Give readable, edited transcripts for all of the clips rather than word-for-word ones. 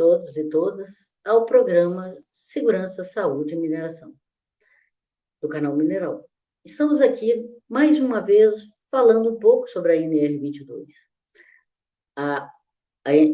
todos e todas ao programa Segurança, Saúde e Mineração, do canal Mineral. Estamos aqui, mais uma vez, falando um pouco sobre a NR22.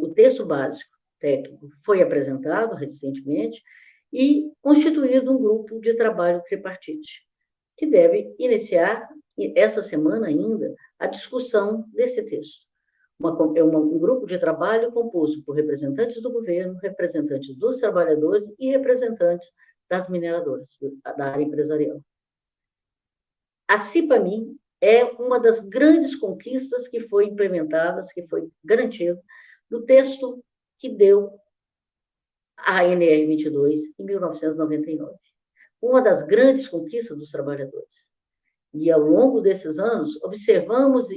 O texto básico técnico foi apresentado recentemente e constituído um grupo de trabalho tripartite, que deve iniciar, essa semana ainda, a discussão desse texto. Um grupo de trabalho composto por representantes do governo, representantes dos trabalhadores e representantes das mineradoras, da área empresarial. A CIPAMIN é uma das grandes conquistas que foi implementada, que foi garantida no texto que deu a NR22 em 1999. Uma das grandes conquistas dos trabalhadores. E, ao longo desses anos, observamos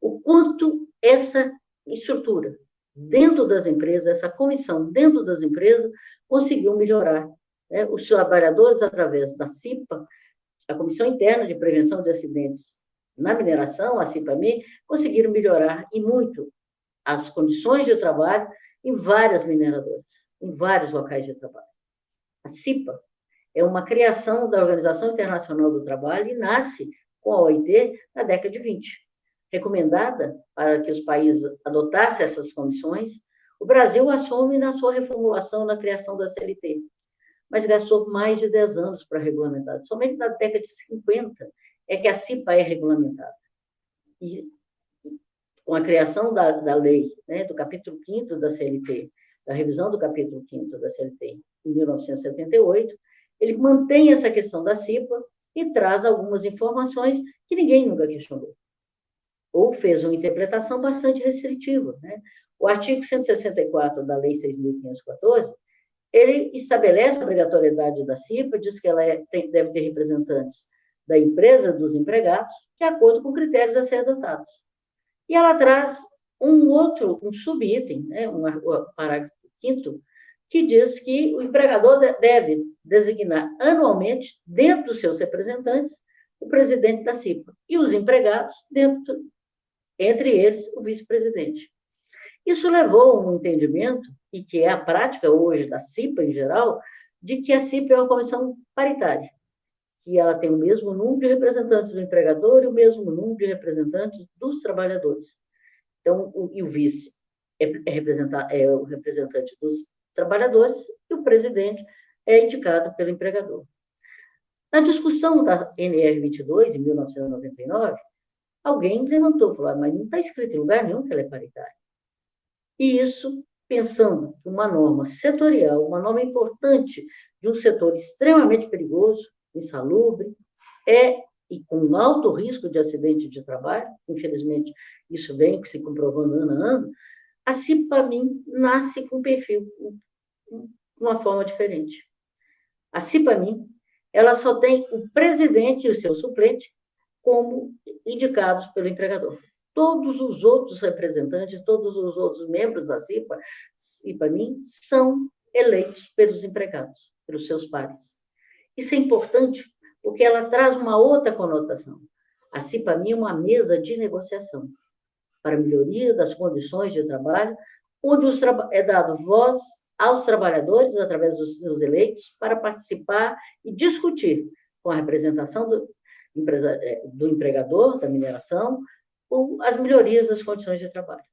o quanto essa estrutura dentro das empresas, essa comissão dentro das empresas, conseguiu melhorar. Né? Os trabalhadores, através da CIPA, a Comissão Interna de Prevenção de Acidentes na Mineração, a CIPAMI, conseguiram melhorar e muito as condições de trabalho em várias mineradoras, em vários locais de trabalho. A CIPA é uma criação da Organização Internacional do Trabalho e nasce com a OIT na década de 20. Recomendada para que os países adotassem essas comissões, o Brasil assume na sua reformulação na criação da CLT, mas gastou mais de 10 anos para regulamentar. Somente na década de 50 é que a CIPA é regulamentada. E com a criação da lei, né, do capítulo 5º da CLT, da revisão do capítulo 5º da CLT, em 1978, ele mantém essa questão da CIPA e traz algumas informações que ninguém nunca questionou. Ou fez uma interpretação bastante restritiva. Né? O artigo 164 da Lei 6.514, ele estabelece a obrigatoriedade da CIPA, diz que ela deve ter representantes da empresa, dos empregados, de acordo com critérios a serem adotados. E ela traz um subitem, né? Um parágrafo 5º, que diz que o empregador deve designar anualmente, dentro dos seus representantes, o presidente da CIPA, e os empregados, entre eles, o vice-presidente. Isso levou a um entendimento, e que é a prática hoje da CIPA em geral, de que a CIPA é uma comissão paritária, que ela tem o mesmo número de representantes do empregador e o mesmo número de representantes dos trabalhadores. Então, o vice é o representante dos trabalhadores e o presidente é indicado pelo empregador. Na discussão da NR22, em 1999, alguém levantou e falou, mas não está escrito em lugar nenhum que ela é paritária. E isso, pensando que uma norma setorial, uma norma importante de um setor extremamente perigoso, insalubre, e com alto risco de acidente de trabalho, infelizmente isso vem se comprovando ano a ano, a CIPAMIN nasce com um perfil, de uma forma diferente. A CIPAMIN, ela só tem o presidente e o seu suplente como indicados pelo empregador. Todos os outros representantes, todos os outros membros da CIPAMIN, são eleitos pelos empregados, pelos seus pares. Isso é importante porque ela traz uma outra conotação. A CIPAMIN é uma mesa de negociação para a melhoria das condições de trabalho, onde é dado voz aos trabalhadores, através dos seus eleitos, para participar e discutir com a representação do empregador, da mineração, as melhorias das condições de trabalho.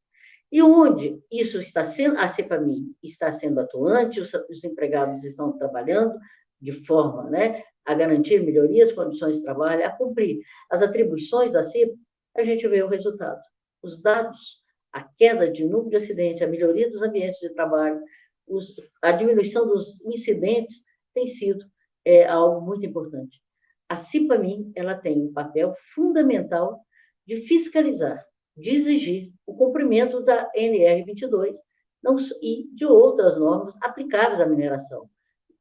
E onde isso está sendo, a CIPAMIN está sendo atuante, os empregados estão trabalhando de forma, né, a garantir melhorias, condições de trabalho, a cumprir as atribuições da CIPA, a gente vê o resultado. Os dados, a queda de número de acidentes, a melhoria dos ambientes de trabalho, a diminuição dos incidentes tem sido algo muito importante. A CIPAMIN, ela tem um papel fundamental de fiscalizar, de exigir o cumprimento da NR22 e de outras normas aplicáveis à mineração.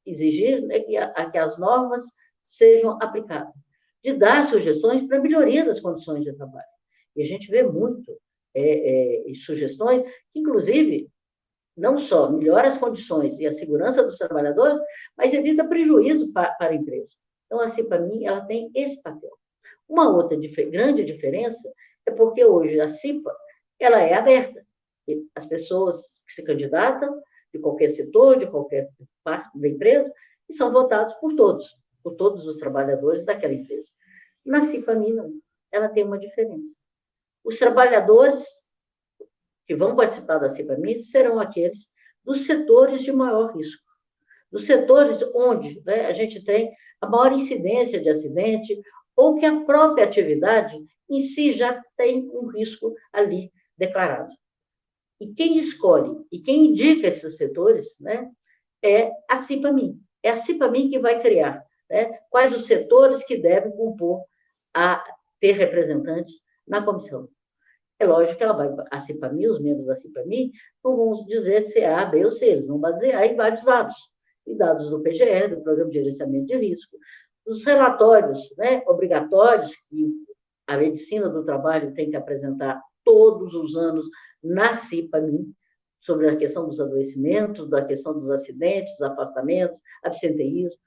Exigir, né, que as normas sejam aplicadas, de dar sugestões para a melhoria das condições de trabalho. E a gente vê muito sugestões que, inclusive, não só melhora as condições e a segurança dos trabalhadores, mas evita prejuízo para a empresa. Então, assim, para mim, ela tem esse papel. Uma outra grande diferença é porque hoje a CIPA ela é aberta. As pessoas que se candidatam, de qualquer setor, de qualquer parte da empresa, e são votados por todos os trabalhadores daquela empresa. Na CIPAMI, não. Ela tem uma diferença. Os trabalhadores que vão participar da CIPAMI serão aqueles dos setores de maior risco, dos setores onde, né, a gente tem a maior incidência de acidente, ou que a própria atividade em si já tem um risco ali declarado. E quem escolhe e quem indica esses setores, né, é a CIPAMI. É a CIPAMI que vai criar, né, quais os setores que devem compor a ter representantes na comissão. É lógico que a CIPAMI, os membros da CIPAMI, não vão dizer se é A, B ou C, eles vão basear em vários dados. E dados do PGE, do Programa de Gerenciamento de Risco, os relatórios, né, obrigatórios que a medicina do trabalho tem que apresentar todos os anos na CIPAMI, sobre a questão dos adoecimentos, da questão dos acidentes, afastamentos, absenteísmo,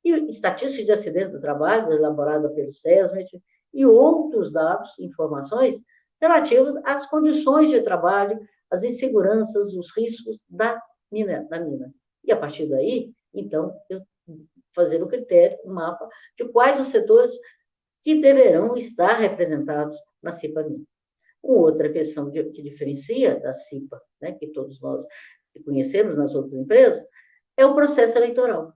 e estatística de acidente do trabalho, elaborada pelo SESMET, e outros dados, informações relativos às condições de trabalho, às inseguranças, os riscos da mina. E, a partir daí, então, eu fazer o critério, o mapa, de quais os setores que deverão estar representados na CIPAMI. Uma outra questão que diferencia da CIPA, né, que todos nós conhecemos nas outras empresas, é o processo eleitoral.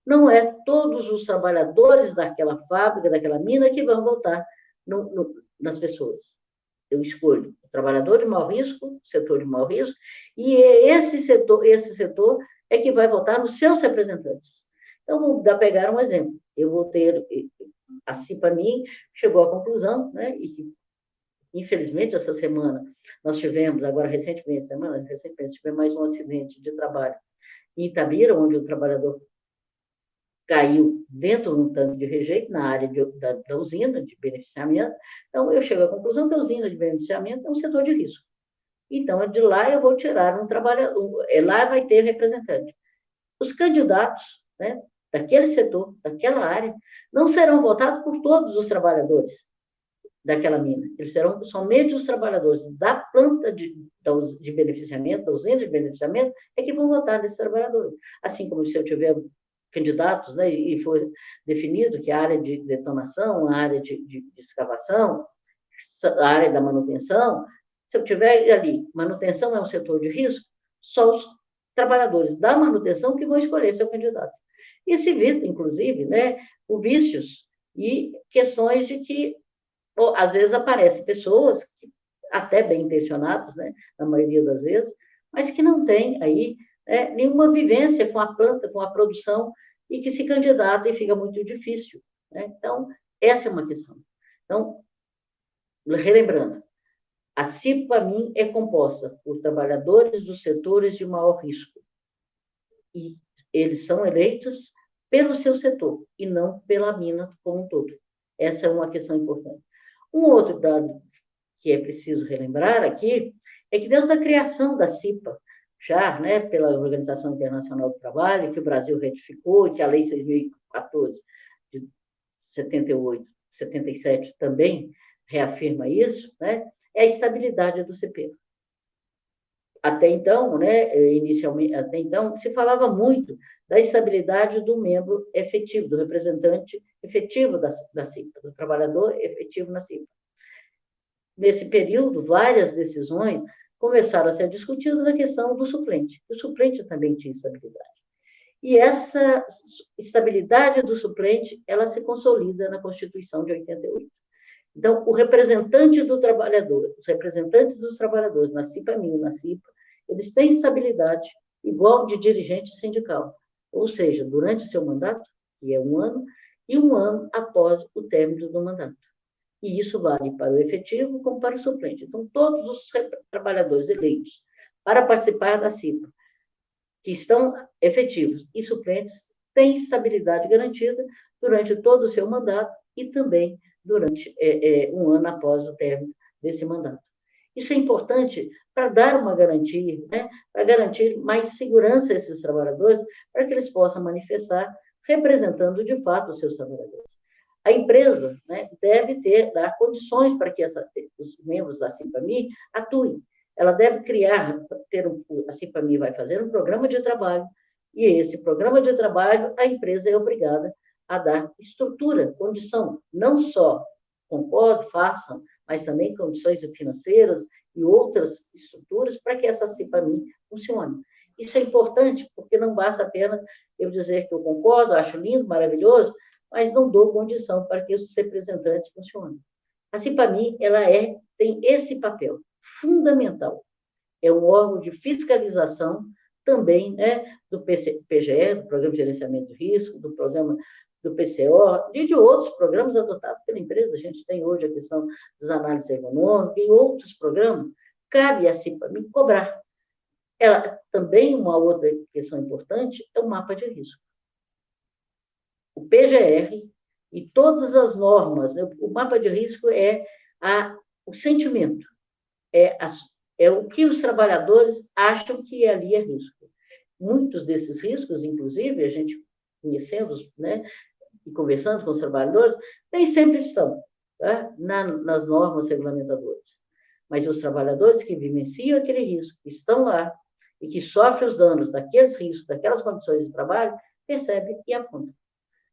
Não é todos os trabalhadores daquela fábrica, daquela mina, que vão votar nas pessoas. Eu escolho o trabalhador de maior risco, setor de maior risco, e esse setor é que vai votar nos seus representantes. Então, vou pegar um exemplo. Eu vou ter, a CIPAMI chegou à conclusão, né, e que, infelizmente, essa semana, nós tivemos, agora recentemente, tivemos mais um acidente de trabalho em Itabira, onde o trabalhador caiu dentro de um tanque de rejeito, na área da usina de beneficiamento. Então, eu chego à conclusão que a usina de beneficiamento é um setor de risco. Então, de lá eu vou tirar um trabalhador, lá vai ter representante. Os candidatos, né, daquele setor, daquela área, não serão votados por todos os trabalhadores daquela mina. Eles serão somente os trabalhadores da planta de beneficiamento, da usina de beneficiamento, é que vão votar nesses trabalhadores. Assim como se eu tiver candidatos, né, e foi definido que a área de detonação, a área de escavação, a área da manutenção, se eu tiver ali, manutenção é um setor de risco, só os trabalhadores da manutenção que vão escolher seu candidato. E se evita, inclusive, né, o vícios e questões de que, às vezes, aparecem pessoas, até bem intencionadas, né, na maioria das vezes, mas que não têm aí nenhuma vivência com a planta, com a produção, e que se candidata e fica muito difícil, né? Então, essa é uma questão. Então, relembrando, a CIPAMI é composta por trabalhadores dos setores de maior risco, e eles são eleitos pelo seu setor, e não pela mina como um todo. Essa é uma questão importante. Um outro dado que é preciso relembrar aqui é que desde a criação da CIPA, já, né, pela Organização Internacional do Trabalho, que o Brasil ratificou, e que a Lei 6.014, de 78, 77 também reafirma isso, né, é a estabilidade do CP. Até então, né, inicialmente, até então, se falava muito da estabilidade do membro efetivo, do representante efetivo da CIPA, do trabalhador efetivo na CIPA. Nesse período, várias decisões começaram a ser discutidas a questão do suplente. O suplente também tinha estabilidade. E essa estabilidade do suplente, ela se consolida na Constituição de 88. Então, o representante do trabalhador, os representantes dos trabalhadores na CIPAMI, na CIPA, eles têm estabilidade igual de dirigente sindical, ou seja, durante o seu mandato, que é 1 ano, e 1 ano após o término do mandato. E isso vale para o efetivo como para o suplente. Então, todos os trabalhadores eleitos para participar da CIPA, que estão efetivos e suplentes, têm estabilidade garantida durante todo o seu mandato e também durante 1 ano após o término desse mandato. Isso é importante para dar uma garantia, né, para garantir mais segurança a esses trabalhadores, para que eles possam manifestar representando de fato os seus trabalhadores. A empresa, né, deve dar condições para que os membros da CIPAMI atuem. ela deve criar, a CIPAMI vai fazer um programa de trabalho, e esse programa de trabalho, a empresa é obrigada a dar estrutura, condição, não só concordo, façam, mas também condições financeiras e outras estruturas para que essa CIPAMI funcione. Isso é importante, porque não basta apenas eu dizer que eu concordo, acho lindo, maravilhoso, mas não dou condição para que os representantes funcionem. A CIPAMI, tem esse papel fundamental. É um órgão de fiscalização também, né, do PGE, do Programa de Gerenciamento de Risco, do programa do PCO, e de outros programas adotados pela empresa. A gente tem hoje a questão das análises econômicas e outros programas. Cabe a CIPAMI cobrar. Também, uma outra questão importante é o mapa de risco. O PGR e todas as normas, né, o mapa de risco é o sentimento, é o que os trabalhadores acham que ali é risco. Muitos desses riscos, inclusive, a gente conhecendo, né, e conversando com os trabalhadores, nem sempre estão, tá, nas normas regulamentadoras. Mas os trabalhadores que vivenciam aquele risco, que estão lá e que sofrem os danos daqueles riscos, daquelas condições de trabalho, percebem e apontam.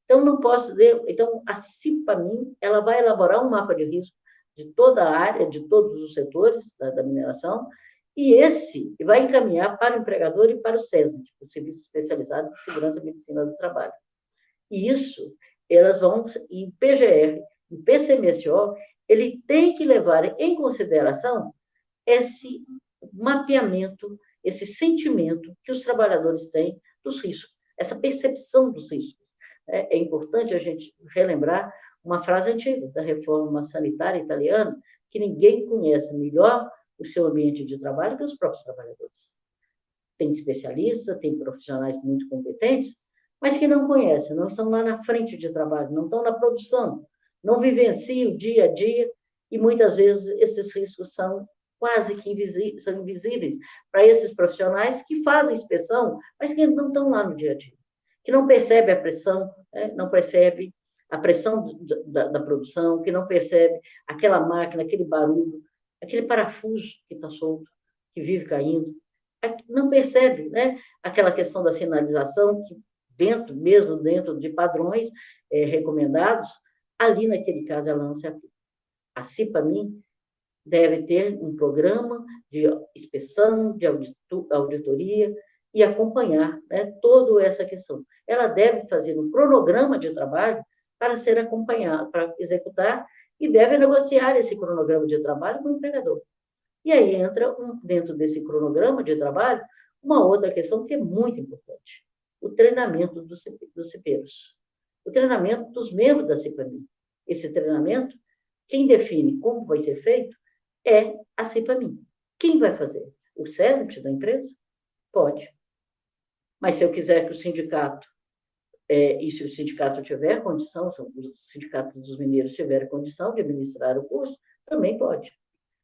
Então, não posso dizer... Então, a CIPAMI, ela vai elaborar um mapa de risco de toda a área, de todos os setores da mineração, e esse vai encaminhar para o empregador e para o SESMIT, o Serviço Especializado de Segurança e Medicina do Trabalho. E isso, elas vão... Em PGR, em PCMSO, ele tem que levar em consideração esse mapeamento, esse sentimento que os trabalhadores têm dos riscos, essa percepção dos riscos. É importante a gente relembrar uma frase antiga da reforma sanitária italiana, que ninguém conhece melhor o seu ambiente de trabalho que os próprios trabalhadores. Tem especialistas, tem profissionais muito competentes, mas que não conhecem, não estão lá na frente de trabalho, não estão na produção, não vivenciam o dia a dia, e muitas vezes esses riscos são quase que invisíveis para esses profissionais que fazem inspeção, mas que não estão lá no dia a dia, que não percebe a pressão, né? Não percebe a pressão da produção, que não percebe aquela máquina, aquele barulho, aquele parafuso que está solto, que vive caindo, não percebe, né, aquela questão da sinalização, que mesmo dentro de padrões recomendados, ali naquele caso ela não se aplica. A CIPAMI deve ter um programa de inspeção, de auditoria e acompanhar, né, toda essa questão. Ela deve fazer um cronograma de trabalho para ser acompanhada, para executar, e deve negociar esse cronograma de trabalho com o empregador. E aí entra, dentro desse cronograma de trabalho, uma outra questão que é muito importante: o treinamento dos cipeiros, o treinamento dos membros da CIPAMI. Esse treinamento, quem define como vai ser feito é a CIPAMI. Quem vai fazer? O SESMIT da empresa? Pode. Mas se eu quiser que o sindicato, e se o sindicato tiver condição, se o sindicato dos mineiros tiver condição de administrar o curso, também pode.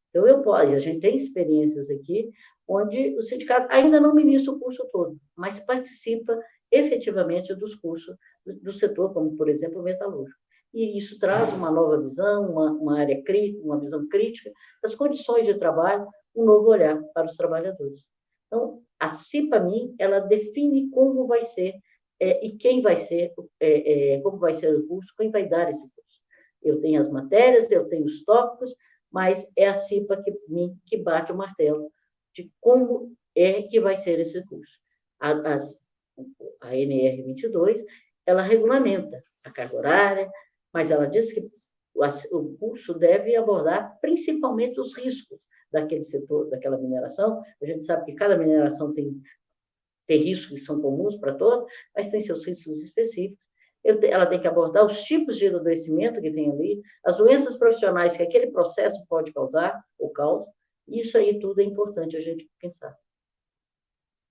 Então, a gente tem experiências aqui onde o sindicato ainda não ministra o curso todo, mas participa efetivamente dos cursos do setor, como, por exemplo, o metalúrgico. E isso traz uma nova visão, uma área crítica, uma visão crítica das condições de trabalho, um novo olhar para os trabalhadores. Então, a CIPAMI, ela define como vai ser e quem vai ser, como vai ser o curso, quem vai dar esse curso. Eu tenho as matérias, eu tenho os tópicos, mas é a CIPA que bate o martelo de como é que vai ser esse curso. A NR 22, ela regulamenta a carga horária, mas ela diz que o curso deve abordar principalmente os riscos daquele setor, daquela mineração. A gente sabe que cada mineração tem riscos que são comuns para todos, mas tem seus riscos específicos. Ela tem que abordar os tipos de adoecimento que tem ali, as doenças profissionais que aquele processo pode causar, ou causa. Isso aí tudo é importante a gente pensar.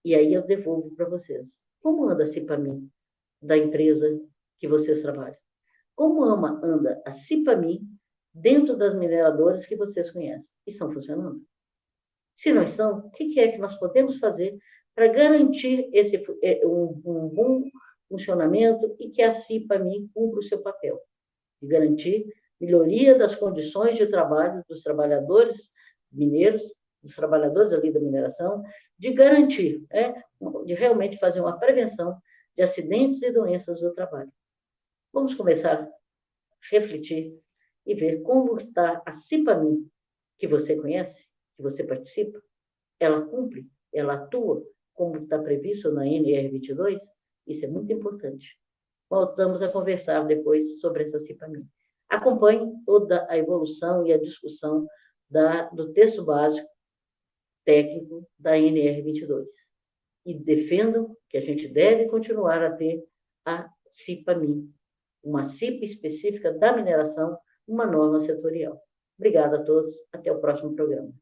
E aí eu devolvo para vocês. Como anda a CIPAMI da empresa que vocês trabalham? Como anda a CIPAMI dentro das mineradoras que vocês conhecem? Estão funcionando? Se não estão, o que é que nós podemos fazer para garantir um bom funcionamento e que a CIPAMI cumpra o seu papel de garantir melhoria das condições de trabalho dos trabalhadores mineiros dos trabalhadores ali da mineração, de garantir, de realmente fazer uma prevenção de acidentes e doenças do trabalho. Vamos começar a refletir e ver como está a CIPAMI, que você conhece, que você participa. Ela cumpre, ela atua como está previsto na NR22. Isso é muito importante. Voltamos a conversar depois sobre essa CIPAMI. Acompanhe toda a evolução e a discussão do texto básico técnico da NR22 e defendam que a gente deve continuar a ter a CIPAMI, uma CIP específica da mineração, uma norma setorial. Obrigada a todos, até o próximo programa.